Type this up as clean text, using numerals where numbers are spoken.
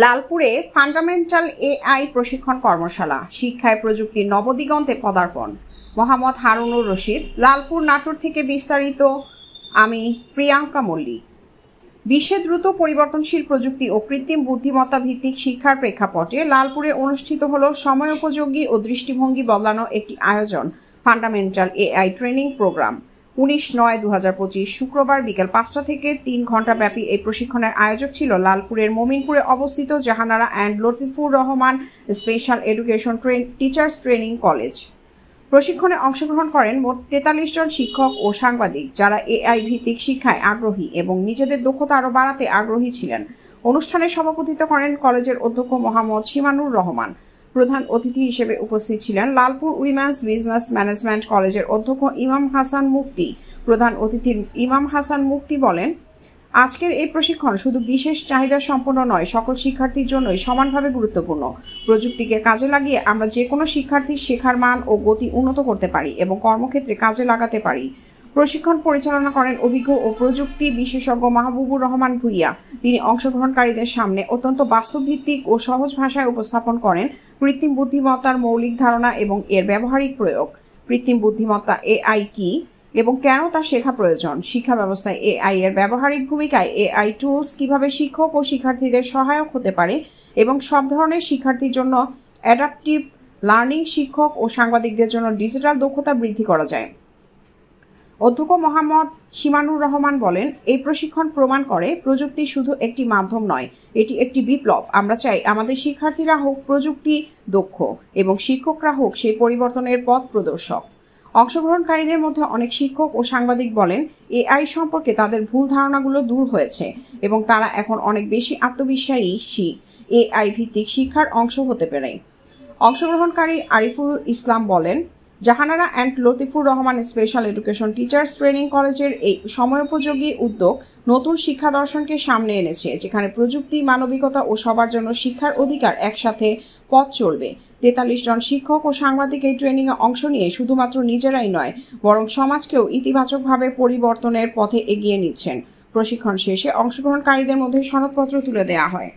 লালপুরে fundamental AI প্রশিক্ষণ কর্মশালা, শিক্ষায় প্রযুক্তির নবদিগন্তে পদার্পণ। মোহাম্মদ হারুনুর রশিদ, লালপুর, নাটোর থেকে বিস্তারিত। আমি প্রিয়াঙ্কা মল্লিক। বিশ্বে দ্রুত পরিবর্তনশীল প্রযুক্তি ও কৃত্রিম বুদ্ধিমত্তা ভিত্তিক শিক্ষার প্রেক্ষাপটে লালপুরে অনুষ্ঠিত হল সময়োপযোগী ও দৃষ্টিভঙ্গি বদলানো একটি আয়োজন, ফান্ডামেন্টাল এআই ট্রেনিং প্রোগ্রাম। 19/9/2025 শুক্রবার বিকেল 5টা থেকে 3 ঘণ্টা ব্যাপী এই প্রশিক্ষণের আয়োজক ছিল লালপুরের মোমিনপুরে অবস্থিত Jahanara and Latifur Rahman special education teachers training college. প্রশিক্ষণে অংশগ্রহণ করেন মোট 43 জন শিক্ষক ও সাংবাদিক, যারা এআই ভিত্তিক শিক্ষায় আগ্রহী এবং নিজেদের দক্ষতা আরও বাড়াতে আগ্রহী ছিলেন। অনুষ্ঠানে সভাপতিত্ব করেন কলেজের অধ্যক্ষ মোহাম্মদ শিমানুর রহমান। প্রধান অতিথি হিসেবে উপস্থিত ছিলেন লালপুর উইমেন্স বিজনেস ম্যানেজমেন্ট কলেজের অধ্যক্ষ ইমাম হাসান মুক্তি। প্রধান অতিথি ইমাম হাসান মুক্তি বলেন, আজকের এই প্রশিক্ষণ শুধু বিশেষ চাহিদা সম্পন্ন নয়, সকল শিক্ষার্থীর জন্যই সমানভাবে গুরুত্বপূর্ণ। প্রযুক্তিকে কাজে লাগিয়ে আমরা যে কোনো শিক্ষার্থীর শেখার মান ও গতি উন্নত করতে পারি এবং কর্মক্ষেত্রে কাজে লাগাতে পারি। প্রশিক্ষণ পরিচালনা করেন অভিজ্ঞ ও প্রযুক্তি বিশেষজ্ঞ মাহবুবুর রহমান ভূঁইয়া। তিনি অংশগ্রহণকারীদের সামনে অত্যন্ত বাস্তবভিত্তিক ও সহজ ভাষায় উপস্থাপন করেন কৃত্রিম বুদ্ধিমত্তার মৌলিক ধারণা এবং এর ব্যবহারিক প্রয়োগ। কৃত্রিম বুদ্ধিমত্তা এআই কি এবং কেন তা শেখা প্রয়োজন, শিক্ষা ব্যবস্থায় এআই এর ব্যবহারিক ভূমিকায় এআই টুলস কিভাবে শিক্ষক ও শিক্ষার্থীদের সহায়ক হতে পারে এবং সব ধরনের শিক্ষার্থীর জন্য অ্যাডাপটিভ লার্নিং, শিক্ষক ও সাংবাদিকদের জন্য ডিজিটাল দক্ষতা বৃদ্ধি করা যায়। অধ্যক্ষ মোহাম্মদ শিমানুর রহমান বলেন, এই প্রশিক্ষণ প্রমাণ করে প্রযুক্তি শুধু একটি মাধ্যম নয়, এটি একটি বিপ্লব। আমরা চাই আমাদের শিক্ষার্থীরা হোক প্রযুক্তি দক্ষ এবং শিক্ষকরা হোক সেই পরিবর্তনের পথ প্রদর্শক। অংশগ্রহণকারীদের মধ্যে অনেক শিক্ষক ও সাংবাদিক বলেন, এআই সম্পর্কে তাদের ভুল ধারণাগুলো দূর হয়েছে এবং তারা এখন অনেক বেশি আত্মবিশ্বাসী এআই ভিত্তিক শিক্ষার অংশ হতে পারে। অংশগ্রহণকারী আরিফুল ইসলাম বলেন, Jahanara and Latifur Rahman special education teachers training কলেজের এই সময়োপযোগী উদ্যোগ নতুন শিক্ষা দর্শনকে সামনে এনেছে, যেখানে প্রযুক্তি, মানবিকতা ও সবার জন্য শিক্ষার অধিকার একসাথে পথ চলবে। 43 জন শিক্ষক ও সাংবাদিক এই ট্রেনিংয়ে অংশ নিয়ে শুধুমাত্র নিজেরাই নয়, বরং সমাজকেও ইতিবাচকভাবে পরিবর্তনের পথে এগিয়ে নিচ্ছেন। প্রশিক্ষণ শেষে অংশগ্রহণকারীদের মধ্যে সনদপত্র তুলে দেওয়া হয়।